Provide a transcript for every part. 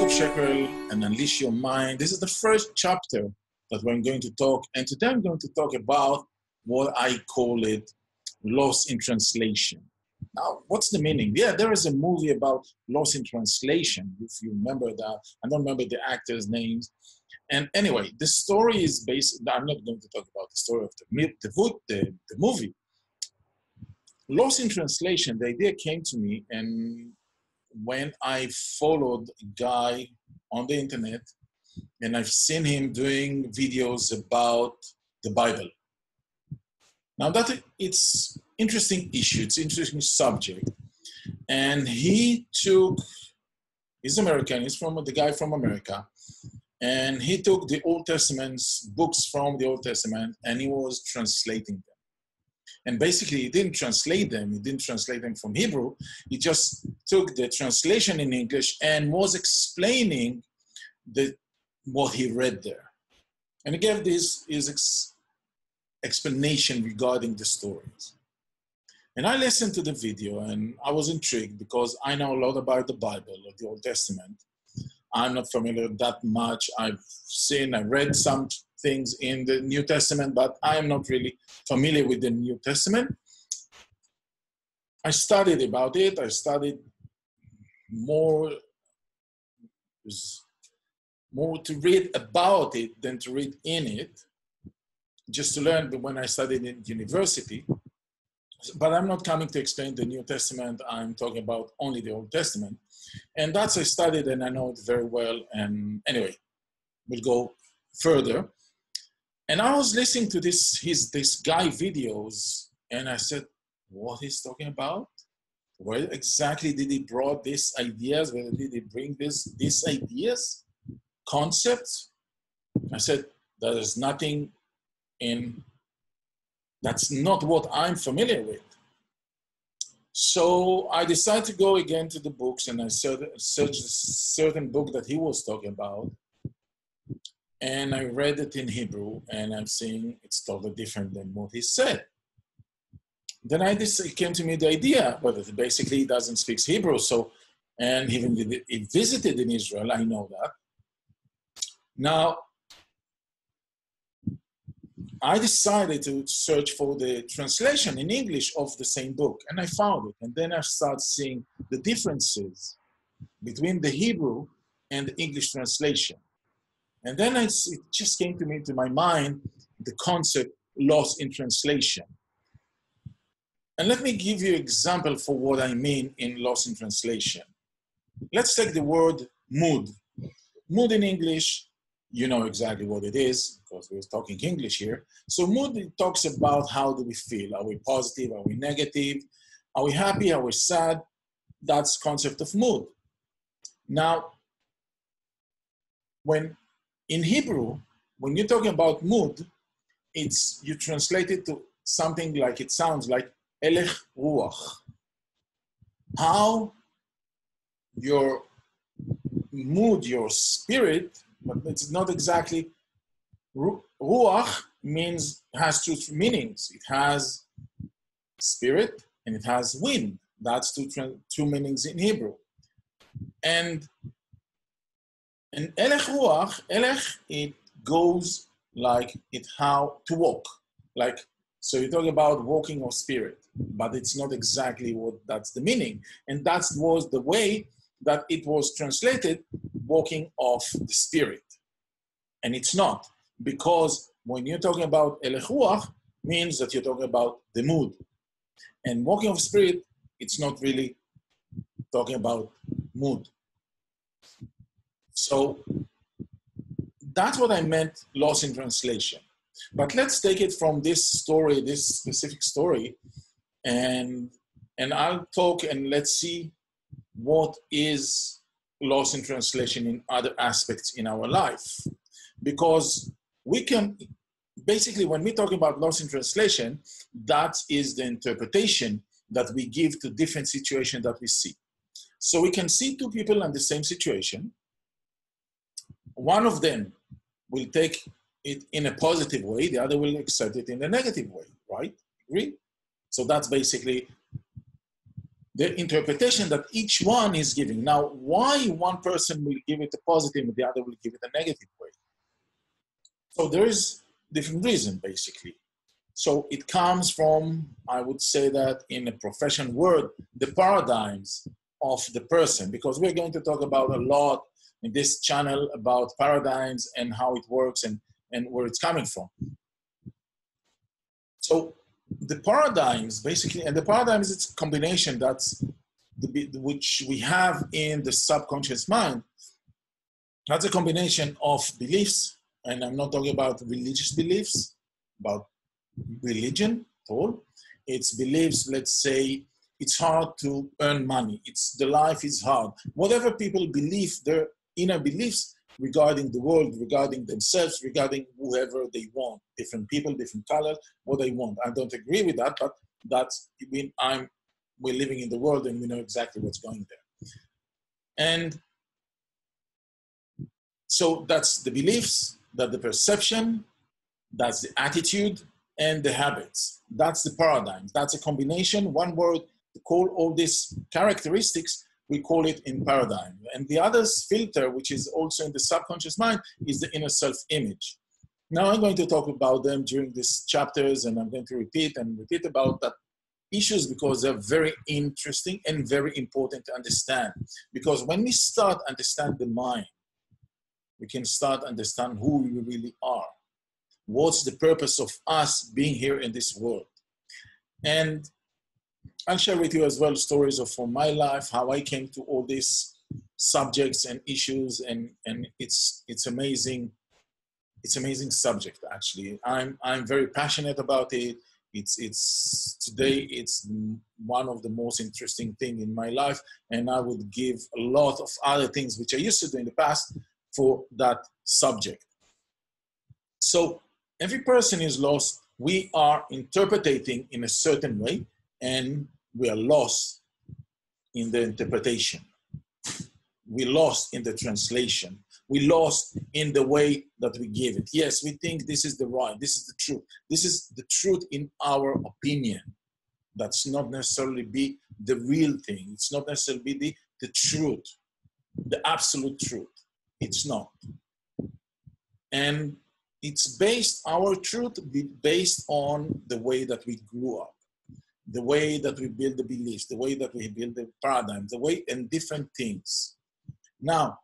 Jacob Shekel and Unleash Your Mind. This is the first chapter that we're going to talk, and today I'm going to talk about what I call it loss in translation. Now, what's the meaning? Yeah, there is a movie about loss in translation, if you remember that. I don't remember the actors' names. And anyway, the story is based, I'm not going to talk about the story of the movie. Loss in translation, the idea came to me, and when I followed a guy on the internet, and I've seen him doing videos about the Bible. Now that it's interesting issue, it's interesting subject, and he's American, he's from the guy from America, and he took the Old Testament books from the Old Testament and he was translating them. And basically he didn't translate them from Hebrew, he just took the translation in English and was explaining what he read there. And he gave his explanation regarding the stories. And I listened to the video and I was intrigued because I know a lot about the Bible or the Old Testament. I'm not familiar that much. I read some things in the New Testament, but I'm not really familiar with the New Testament. I studied about it. I studied more to read about it than to read in it, just to learn when I studied in university. But I'm not coming to explain the New Testament. I'm talking about only the Old Testament. And that's I studied and I know it very well. And anyway, we'll go further. And I was listening to this guy videos and I said, what he's talking about? Where exactly did he brought these ideas? Where did he bring these ideas, concepts? I said, there's nothing that's not what I'm familiar with. So I decided to go again to the books and I searched a certain book that he was talking about. And I read it in Hebrew and I'm seeing it's totally different than what he said. Then it came to me the idea, but it basically doesn't speak Hebrew. So, and even he visited in Israel, I know that. Now, I decided to search for the translation in English of the same book, and I found it. And then I started seeing the differences between the Hebrew and the English translation. And then it just came to my mind, the concept loss in translation. And let me give you an example for what I mean in loss in translation. Let's take the word mood. Mood in English, you know exactly what it is because we're talking English here. So mood talks about how do we feel. Are we positive? Are we negative? Are we happy? Are we sad? That's concept of mood. Now, in Hebrew, when you're talking about mood, you translate it to something like, it sounds like Elech Ruach. How your mood, your spirit, but it's not exactly, Ruach has two meanings. It has spirit and it has wind. That's two meanings in Hebrew. And Elech Ruach, Elech, it goes like how to walk. So you're talking about walking of spirit, but it's not exactly that's the meaning. And that was the way that it was translated, walking of the spirit. And it's not, because when you're talking about Elech Ruach, means that you're talking about the mood. And walking of spirit, it's not really talking about mood. So that's what I meant, loss in translation. But let's take it from this story, this specific story, and I'll talk and let's see what is loss in translation in other aspects in our life. Because we can, basically when we talk about loss in translation, that is the interpretation that we give to different situations that we see. So we can see two people in the same situation. One of them will take it in a positive way, the other will accept it in a negative way, right? Agree? So that's basically the interpretation that each one is giving. Now, why one person will give it a positive and the other will give it a negative way? So there is different reason, basically. So it comes from, I would say that in a profession word, the paradigms of the person, because we're going to talk about a lot in this channel about paradigms and how it works and where it's coming from. So the paradigms, basically, and the paradigms, it's a combination that's which we have in the subconscious mind. That's a combination of beliefs, and I'm not talking about religious beliefs, about religion at all. It's beliefs, let's say, it's hard to earn money. The life is hard. Whatever people believe, their inner beliefs regarding the world, regarding themselves, regarding whoever they want, different people, different colors, what they want. I don't agree with that, but that's, we're living in the world and we know exactly what's going there. And so that's the beliefs, that's the perception, that's the attitude, and the habits. That's the paradigm. That's a combination, one word to call all these characteristics, we call it in paradigm. And the other filter, which is also in the subconscious mind, is the inner self-image. Now I'm going to talk about them during these chapters, and I'm going to repeat about that issues because they're very interesting and very important to understand. Because when we start understand the mind, we can start understand who we really are. What's the purpose of us being here in this world? And I'll share with you as well stories from my life, how I came to all these subjects and issues, and it's amazing. It's amazing subject, actually. I'm very passionate about it. Today it's one of the most interesting thing in my life, and I would give a lot of other things which I used to do in the past for that subject. So every person is lost. We are interpreting in a certain way, and we are lost in the interpretation. We lost in the translation. We lost in the way that we give it. Yes, we think this is the right, this is the truth. This is the truth in our opinion. That's not necessarily be the real thing. It's not necessarily be the truth, the absolute truth. It's not. And it's based, our truth based on the way that we grew up, the way that we build the beliefs, the way that we build the paradigm, the way, and different things. Now,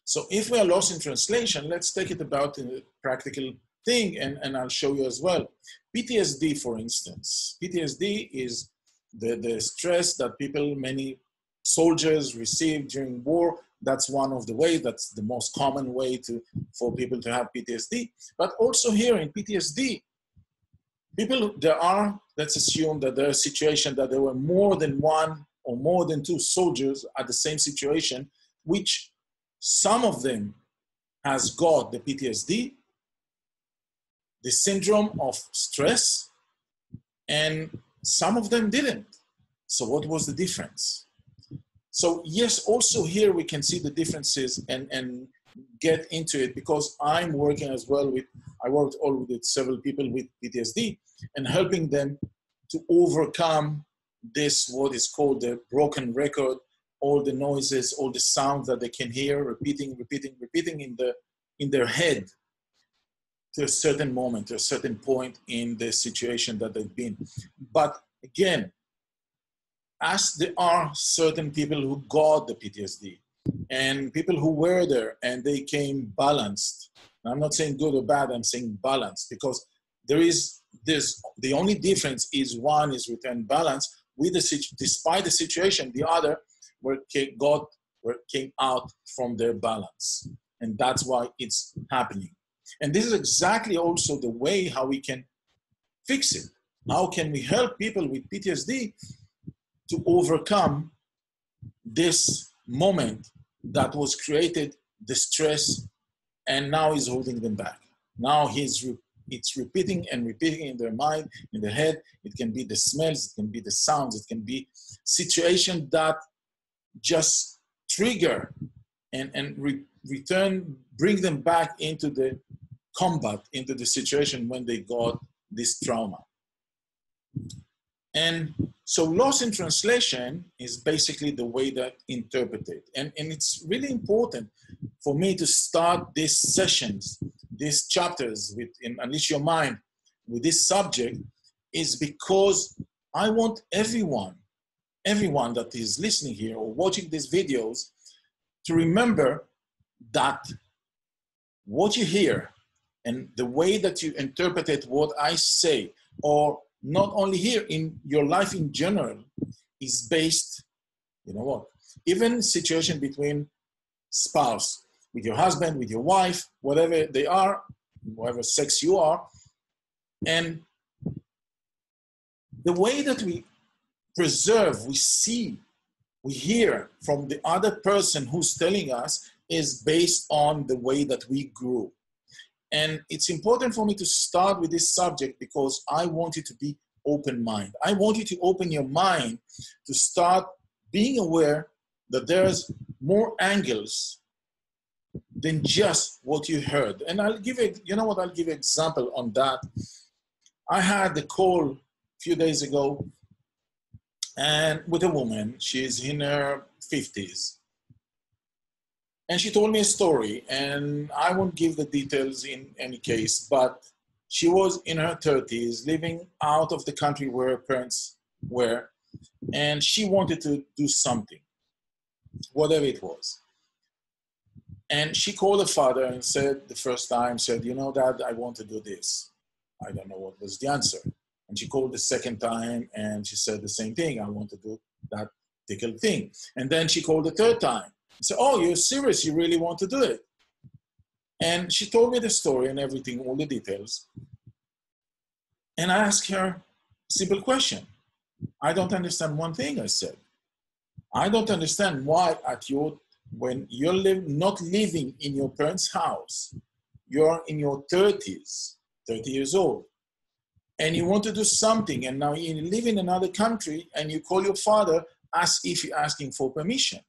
so if we are lost in translation, let's take it about a practical thing, and I'll show you as well. PTSD, for instance. PTSD is the stress that many soldiers receive during war. That's one of the ways, that's the most common way for people to have PTSD. But also here in PTSD, let's assume that there are situations that there were more than one or more than two soldiers at the same situation, which some of them has got the PTSD, the syndrome of stress, and some of them didn't. So what was the difference? So yes, also here we can see the differences and get into it, because I'm working as well I worked all with several people with PTSD and helping them to overcome this, what is called the broken record, all the noises, all the sounds that they can hear, repeating in their head to a certain moment, to a certain point in the situation that they've been. But again, as there are certain people who got the PTSD and people who were there and they came balanced. I'm not saying good or bad, I'm saying balanced, because there is this, the only difference is one is returned balance despite the situation, the other came out from their balance. And that's why it's happening. And this is exactly also the way how we can fix it. How can we help people with PTSD to overcome this moment that was created, the stress, and now is holding them back. Now it's repeating and repeating in their mind, in their head. It can be the smells, it can be the sounds, it can be situations that just trigger and bring them back into the combat, into the situation when they got this trauma. And so loss in translation is basically the way that interpret it. And it's really important for me to start these sessions, these chapters with in Unleash Your Mind with this subject, is because I want everyone that is listening here or watching these videos to remember that what you hear and the way that you interpret what I say, or not only here, in your life in general, is based, you know what, even situation between spouse, with your husband, with your wife, whatever they are, whatever sex you are, and the way that we preserve, we see, we hear from the other person who's telling us is based on the way that we grew. And it's important for me to start with this subject because I want you to be open-minded. I want you to open your mind to start being aware that there's more angles than just what you heard. And I'll give it, you know what, I'll give an example on that. I had a call a few days ago and with a woman. She's in her 50s. And she told me a story, and I won't give the details in any case, but she was in her 30s, living out of the country where her parents were, and she wanted to do something, whatever it was. And she called her father and said, the first time, said, you know, Dad, I want to do this. I don't know what was the answer. And she called the second time, and she said the same thing. I want to do that particular thing. And then she called the third time. I said, oh, you're serious? You really want to do it? And she told me the story and everything, all the details. And I asked her a simple question. I don't understand one thing, I said. I don't understand why when you're not living in your parents' house, you're in your 30s, 30 years old, and you want to do something, and now you live in another country, and you call your father as if you're asking for permission.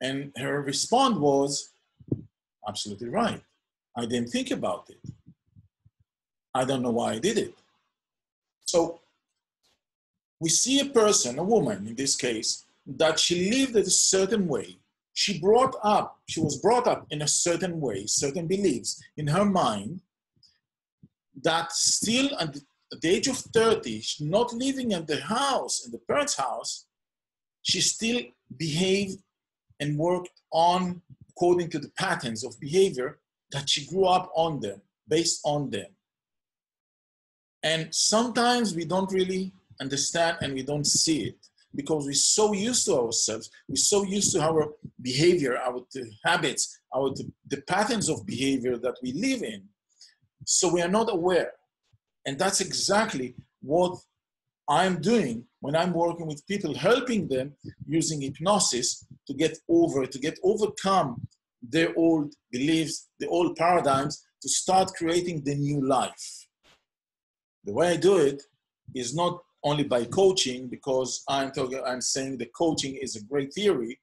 And her response was, absolutely right. I didn't think about it. I don't know why I did it. So we see a person, a woman in this case, that she lived in a certain way. She was brought up in a certain way, certain beliefs in her mind, that still at the age of 30, she's not living in the house, in the parents' house, she still behaved and worked on according to the patterns of behavior that she grew up on them, based on them. And sometimes we don't really understand and we don't see it because we're so used to ourselves, we're so used to our behavior, our habits, the patterns of behavior that we live in. So we are not aware. And that's exactly what I'm doing when I'm working with people, helping them using hypnosis to overcome their old beliefs, the old paradigms, to start creating the new life. The way I do it is not only by coaching, because I'm saying the coaching is a great theory,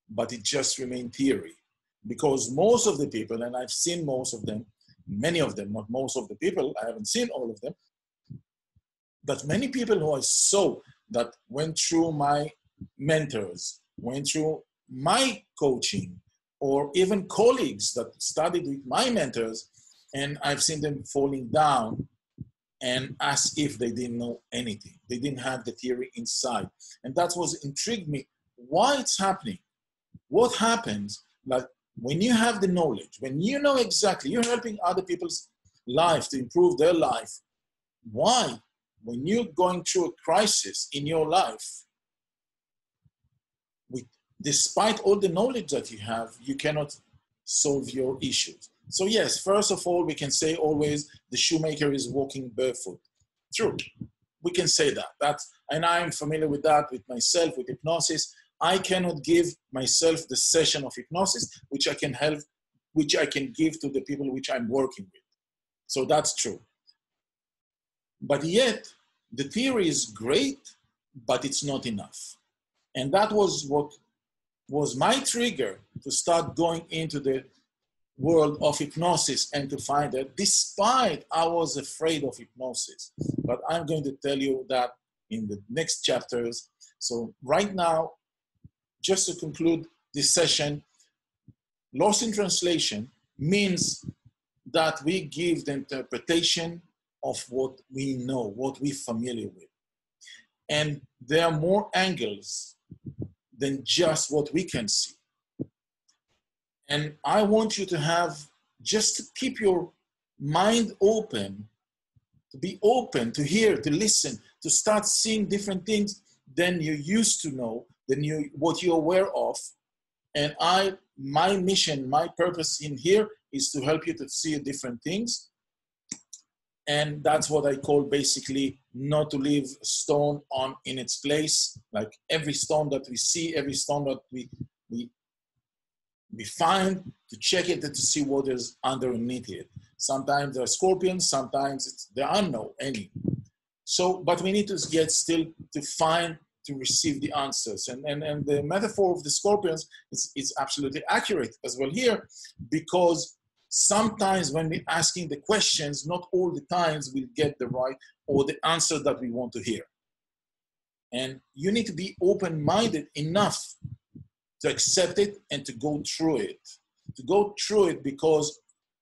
but it just remains theory. Because most of the people, and I've seen most of them, many of them, not most of the people, I haven't seen all of them, but many people who I saw that went through my mentors, went through my coaching, or even colleagues that studied with my mentors, and I've seen them falling down and as if they didn't know anything. They didn't have the theory inside. And that was intrigued me, why it's happening. What happens, like when you have the knowledge, when you know exactly, you're helping other people's life to improve their life. Why, when you're going through a crisis in your life, despite all the knowledge that you have, you cannot solve your issues? So yes, first of all, we can say always the shoemaker is walking barefoot. True, we can say that. And I'm familiar with that with myself, with hypnosis. I cannot give myself the session of hypnosis, which I can give to the people which I'm working with. So that's true. But yet, the theory is great, but it's not enough. And that was what was my trigger to start going into the world of hypnosis and to find that despite I was afraid of hypnosis. But I'm going to tell you that in the next chapters. So right now, just to conclude this session, lost in translation means that we give the interpretation of what we know, what we're familiar with. And there are more angles than just what we can see. And I want you to have, just to keep your mind open, to be open, to hear, to listen, to start seeing different things than you used to know, than what you're aware of. And my mission, my purpose in here is to help you to see different things. And that's what I call basically not to leave a stone in its place. Like every stone that we see, every stone that we find, to check it and to see what is underneath it. Sometimes there are scorpions, sometimes there are no any. So, but we need to get still to find, to receive the answers. And the metaphor of the scorpions is absolutely accurate as well here, because sometimes when we're asking the questions, not all the times we'll get the right or the answer that we want to hear. And you need to be open-minded enough to accept it and to go through it. To go through it because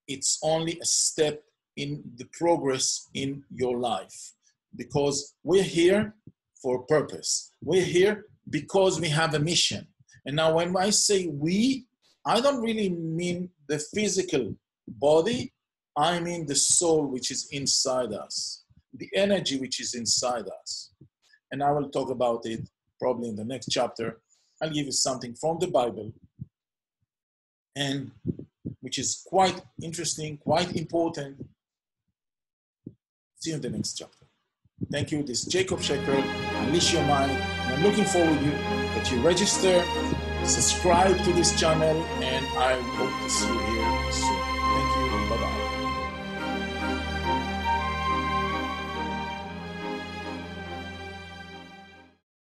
it's only a step in the progress in your life. Because we're here for a purpose. We're here because we have a mission. And now when I say we, I don't really mean the physical body. I mean the soul which is inside us. The energy which is inside us. And I will talk about it probably in the next chapter. I'll give you something from the Bible, and which is quite interesting, quite important. See you in the next chapter. Thank you. This is Jacob Shekel, Unleash Your Mind. And I'm looking forward to that you register, subscribe to this channel, and I hope to see you here soon. Thank you. Bye-bye.